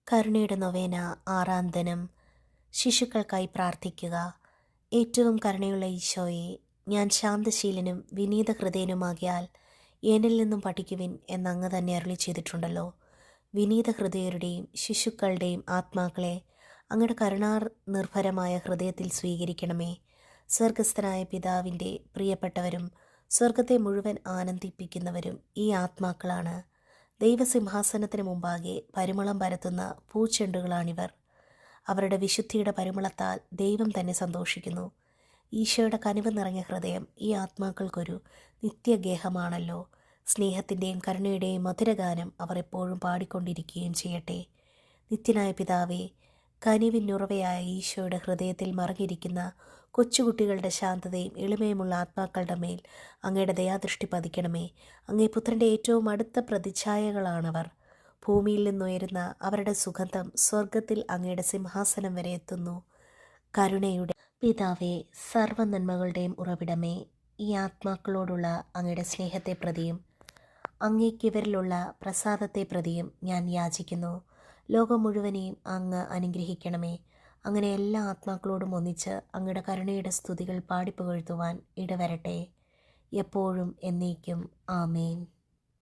കരുണയുടെ നൊവേന ആറാം ദിനം. ശിശുക്കൾക്കായി പ്രാർത്ഥിക്കുക. ഏറ്റവും കരുണയുള്ള ഈശോയെ, ഞാൻ ശാന്തശീലനും വിനീത ഹൃദയനുമാകിയാൽ എന്നിൽ നിന്നും പഠിക്കുവിൻ എന്നങ്ങ് തന്നെ അരുളി ചെയ്തിട്ടുണ്ടല്ലോ. വിനീത ഹൃദയരുടെയും ശിശുക്കളുടെയും ആത്മാക്കളെ അങ്ങയുടെ കരുണാനിർഭരമായ ഹൃദയത്തിൽ സ്വീകരിക്കണമേ. സ്വർഗസ്ഥനായ പിതാവിൻ്റെ പ്രിയപ്പെട്ടവരും സ്വർഗത്തെ മുഴുവൻ ആനന്ദിപ്പിക്കുന്നവരും ഈ ആത്മാക്കളാണ്. ദൈവസിംഹാസനത്തിന് മുമ്പാകെ പരിമളം പരത്തുന്ന പൂച്ചെണ്ടുകളാണിവർ. അവരുടെ വിശുദ്ധിയുടെ പരിമളത്താൽ ദൈവം തന്നെ സന്തോഷിക്കുന്നു. ഈശോയുടെ കനിവ് നിറഞ്ഞ ഹൃദയം ഈ ആത്മാക്കൾക്കൊരു നിത്യഗേഹമാണല്ലോ. സ്നേഹത്തിൻ്റെയും കരുണയുടെയും മധുരഗാനം അവർ എപ്പോഴും പാടിക്കൊണ്ടിരിക്കുകയും ചെയ്യട്ടെ. നിത്യനായ പിതാവേ, കനിവിനുറവയായ ഈശോയുടെ ഹൃദയത്തിൽ മറഞ്ഞിരിക്കുന്ന കൊച്ചുകുട്ടികളുടെ ശാന്തതയും എളിമയുമുള്ള ആത്മാക്കളുടെ മേൽ അങ്ങയുടെ ദയാദൃഷ്ടി പതിക്കണമേ. അങ്ങേ പുത്രൻ്റെ ഏറ്റവും അടുത്ത പ്രതിച്ഛായകളാണവർ. ഭൂമിയിൽ നിന്നുയരുന്ന അവരുടെ സുഗന്ധം സ്വർഗത്തിൽ അങ്ങയുടെ സിംഹാസനം വരെ എത്തുന്നു. കരുണയുടെ പിതാവേ, സർവ്വനന്മകളുടെയും ഉറവിടമേ, ഈ ആത്മാക്കളോടുള്ള അങ്ങയുടെ സ്നേഹത്തെ പ്രതിയും അങ്ങേക്കിവരിലുള്ള പ്രസാദത്തെ പ്രതിയും ഞാൻ യാചിക്കുന്നു. ലോകം മുഴുവനെയും അങ്ങ് അനുഗ്രഹിക്കണമേ. അങ്ങനെ എല്ലാ ആത്മാക്കളോടും ഒന്നിച്ച് അങ്ങയുടെ കരുണയുടെ സ്തുതികൾ പാടിപ്പുകഴ്ത്തുവാൻ ഇടവരട്ടെ, എപ്പോഴും എന്നേക്കും. ആമേൻ.